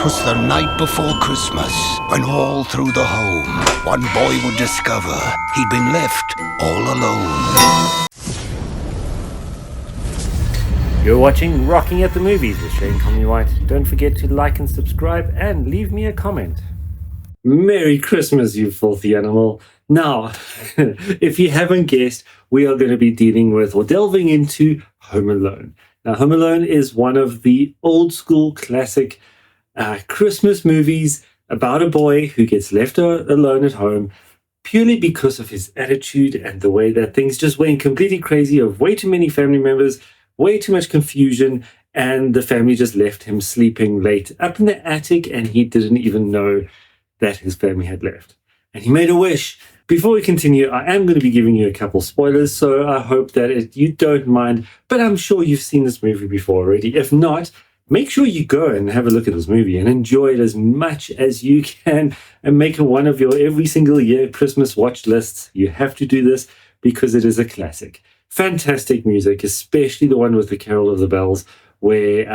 'Twas the night before Christmas, when all through the home, one boy would discover he'd been left all alone. You're watching Rocking at the Movies with Shane Comley-White. Don't forget to like and subscribe and leave me a comment. Merry Christmas, you filthy animal. Now, if you haven't guessed, we are going to be dealing with or delving into Home Alone. Now, Home Alone is one of the old school classic Christmas movies about a boy who gets left alone at home purely because of his attitude and the way that things just went completely crazy of way too many family members, way too much confusion, and the family just left him sleeping late up in the attic, and he didn't even know that his family had left. And he made a wish. Before we continue, I am going to be giving you a couple spoilers, so I hope that you don't mind, but I'm sure you've seen this movie before already. If not, make sure you go and have a look at this movie and enjoy it as much as you can and make it one of your every single year Christmas watch lists. You have to do this because it is a classic. Fantastic music, especially the one with the Carol of the Bells, where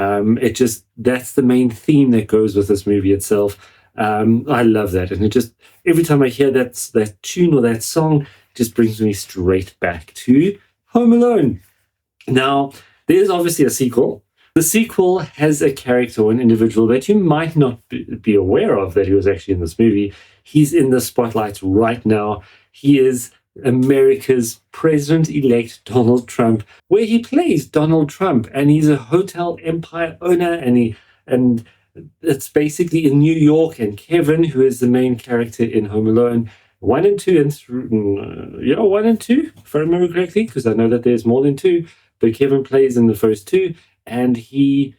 that's the main theme that goes with this movie itself. I love that. And it just, every time I hear that tune or that song, it just brings me straight back to Home Alone. Now, there's obviously a sequel. The sequel has a character or an individual that you might not be aware of that he was actually in this movie. He's in the spotlight right now. He is America's President-elect Donald Trump, where he plays Donald Trump, and he's a hotel empire owner, and it's basically in New York. And Kevin, who is the main character in Home Alone 1 and 2, and 1 and 2, if I remember correctly, because I know that there's more than 2, but Kevin plays in the first 2. And he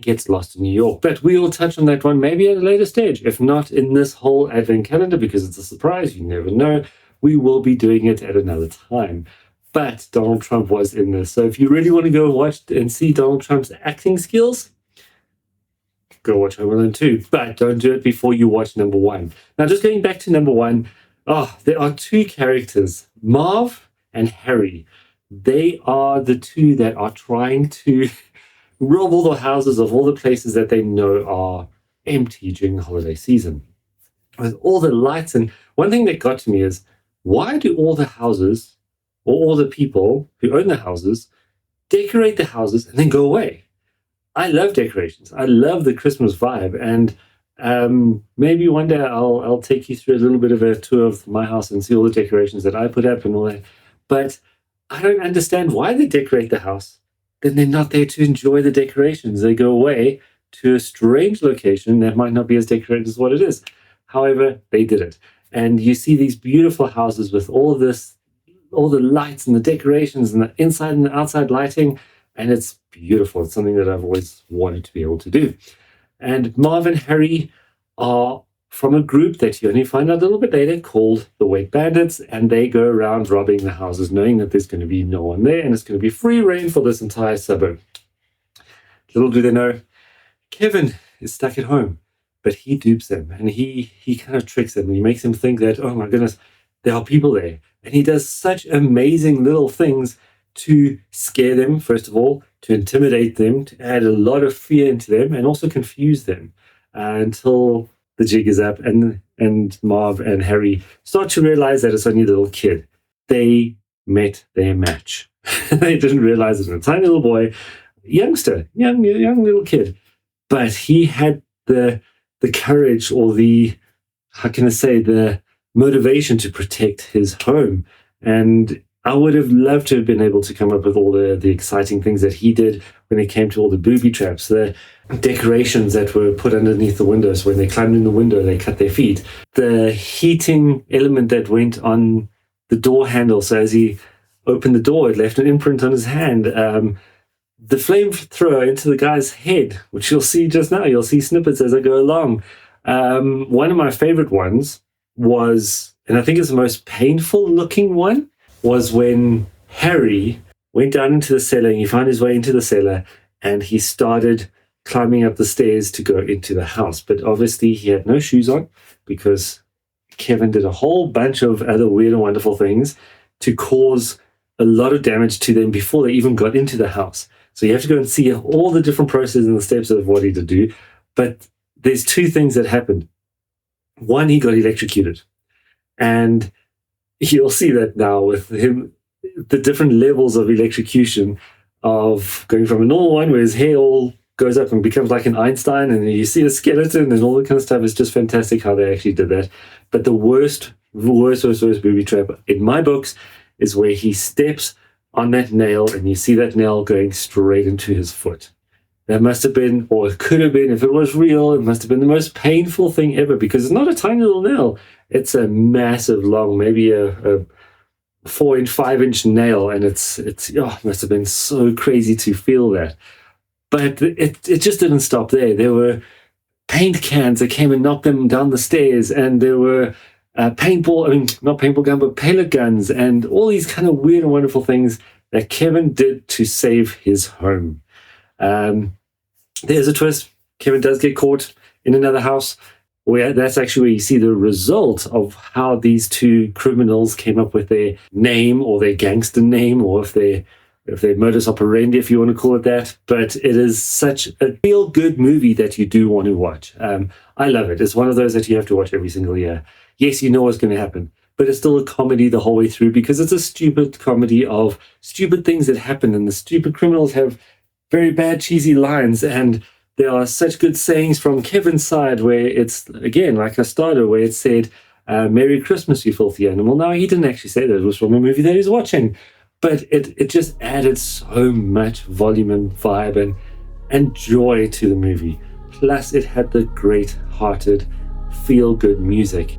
gets lost in New York. But we will touch on that one maybe at a later stage. If not in this whole advent calendar, because it's a surprise, you never know. We will be doing it at another time. But Donald Trump was in this. So if you really want to go watch and see Donald Trump's acting skills, go watch Home Alone 2. But don't do it before you watch number 1. Now, just going back to number 1, there are 2 characters, Marv and Harry. They are the 2 that are trying to rob all the houses of all the places that they know are empty during the holiday season. With all the lights, and one thing that got to me is, why do all the houses, or all the people who own the houses, decorate the houses and then go away? I love decorations. I love the Christmas vibe, and maybe one day I'll take you through a little bit of a tour of my house and see all the decorations that I put up and all that. But I don't understand why they decorate the house. Then they're not there to enjoy the decorations. They go away to a strange location that might not be as decorated as what it is. However, they did it. And you see these beautiful houses with all the lights and the decorations and the inside and the outside lighting. And it's beautiful. It's something that I've always wanted to be able to do. And Marv and Harry are from a group that you only find out a little bit later called the Wet Bandits, and they go around robbing the houses knowing that there's going to be no one there and it's going to be free reign for this entire suburb. Little do they know, Kevin is stuck at home, but he dupes them, and he kind of tricks them, and he makes them think that, oh my goodness, there are people there. And he does such amazing little things to scare them, first of all, to intimidate them, to add a lot of fear into them, and also confuse them until the jig is up, and Marv and Harry start to realize that it's only a little kid. They met their match. They didn't realize it was a tiny little boy, young little kid. But he had the courage, or the motivation to protect his home. And I would have loved to have been able to come up with all the exciting things that he did when it came to all the booby traps, the decorations that were put underneath the windows. When they climbed in the window, they cut their feet. The heating element that went on the door handle, so as he opened the door, it left an imprint on his hand. The flamethrower into the guy's head, which you'll see just now. You'll see snippets as I go along. One of my favorite ones was, and I think it's the most painful looking one, was when Harry went down into the cellar, and he found his way into the cellar, and he started climbing up the stairs to go into the house. But obviously he had no shoes on, because Kevin did a whole bunch of other weird and wonderful things to cause a lot of damage to them before they even got into the house. So you have to go and see all the different processes and the steps of what he did do. But there's two things that happened. One, he got electrocuted. And you'll see that now with him, the different levels of electrocution, of going from a normal one where his hair all goes up and becomes like an Einstein, and you see a skeleton and all that kind of stuff. It's just fantastic how they actually did that. But the worst booby trap in my books is where he steps on that nail and you see that nail going straight into his foot. That must have been, or it could have been, if it was real, it must have been the most painful thing ever, because it's not a tiny little nail. It's a massive, long, maybe a 4-inch, 5-inch nail, and it must have been so crazy to feel that. But it just didn't stop there. There were paint cans that came and knocked them down the stairs, and there were not paintball gun, but pellet guns, and all these kind of weird and wonderful things that Kevin did to save his home. There's a twist. Kevin does get caught in another house, where that's actually where you see the result of how these two criminals came up with their name, or their gangster name, or if their modus operandi, if you want to call it that. But it is such a feel-good movie that you do want to watch. I love it. It's one of those that you have to watch every single year. Yes, you know what's going to happen, but it's still a comedy the whole way through, because it's a stupid comedy of stupid things that happen, and the stupid criminals have very bad, cheesy lines, and there are such good sayings from Kevin's side, where it's, again, like a starter, where it said, Merry Christmas, you filthy animal. Now, he didn't actually say that. It was from a movie that he's watching. But it just added so much volume and vibe and joy to the movie. Plus, it had the great-hearted, feel-good music.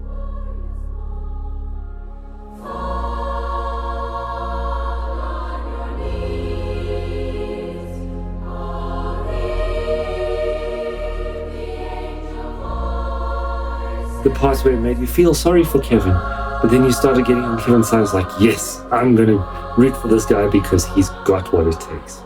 The parts where it made you feel sorry for Kevin, but then you started getting on Kevin's side. It's like, yes, I'm going to root for this guy because he's got what it takes.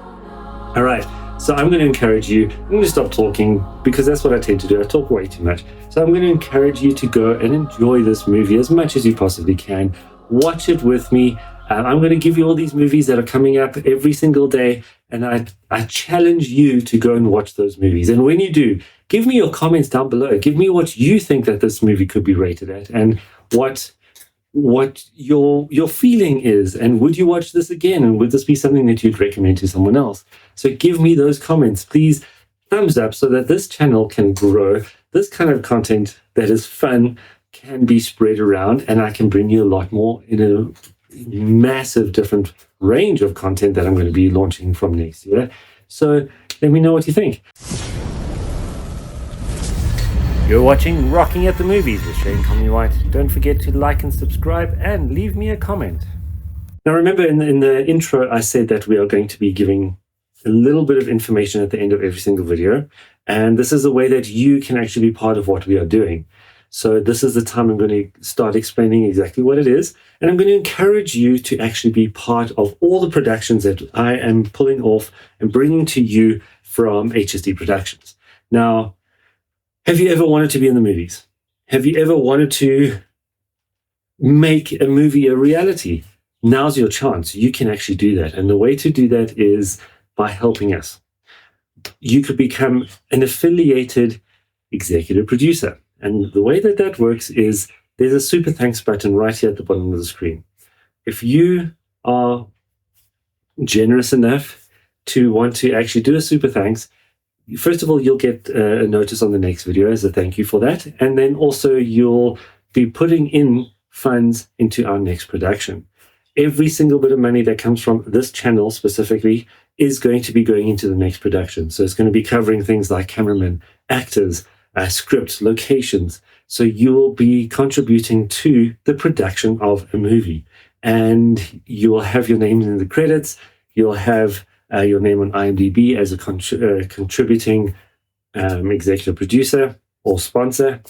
All right, so I'm going to encourage you. I'm going to stop talking, because that's what I tend to do. I talk way too much. So I'm going to encourage you to go and enjoy this movie as much as you possibly can. Watch it with me. I'm going to give you all these movies that are coming up every single day, and I challenge you to go and watch those movies. And when you do, give me your comments down below. Give me what you think that this movie could be rated at, and what your feeling is, and would you watch this again, and would this be something that you'd recommend to someone else? So give me those comments, please. Thumbs up, so that this channel can grow. This kind of content that is fun can be spread around, and I can bring you a lot more in a massive different range of content that I'm going to be launching from next year. So let me know what you think. You're watching Rocking at the Movies with Shane Comley-White. Don't forget to like and subscribe, and leave me a comment. Now, remember in the intro, I said that we are going to be giving a little bit of information at the end of every single video. And this is a way that you can actually be part of what we are doing. So this is the time I'm going to start explaining exactly what it is. And I'm going to encourage you to actually be part of all the productions that I am pulling off and bringing to you from HSD Productions. Now, have you ever wanted to be in the movies? Have you ever wanted to make a movie a reality? Now's your chance. You can actually do that. And the way to do that is by helping us. You could become an affiliated executive producer. And the way that that works is there's a super thanks button right here at the bottom of the screen. If you are generous enough to want to actually do a super thanks, first of all, you'll get a notice on the next video as a thank you for that. And then also you'll be putting in funds into our next production. Every single bit of money that comes from this channel specifically is going to be going into the next production. So it's going to be covering things like cameramen, actors, scripts, locations. So you will be contributing to the production of a movie. And you will have your name in the credits. You'll have your name on IMDb as a contributing executive producer or sponsor.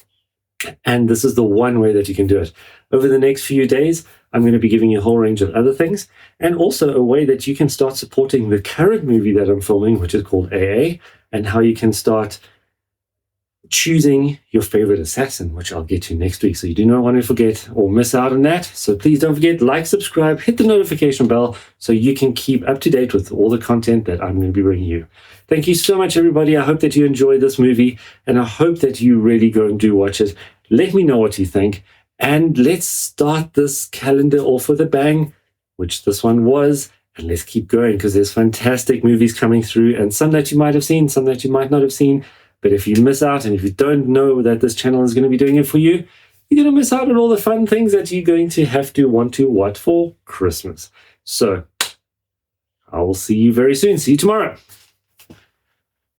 And this is the one way that you can do it. Over the next few days, I'm going to be giving you a whole range of other things, and also a way that you can start supporting the current movie that I'm filming, which is called AA, and how you can start choosing your favorite assassin, which I'll get to next week. So you do not want to forget or miss out on that. So please don't forget, like, subscribe, hit the notification bell so you can keep up to date with all the content that I'm going to be bringing you. Thank you so much, everybody. I hope that you enjoyed this movie, and I hope that you really go and do watch it. Let me know what you think, and let's start this calendar off with a bang, which this one was. And let's keep going, because there's fantastic movies coming through, and some that you might have seen, some that you might not have seen. But if you miss out, and if you don't know that this channel is going to be doing it for you, you're going to miss out on all the fun things that you're going to have to want to watch for Christmas. So I will see you very soon. See you tomorrow.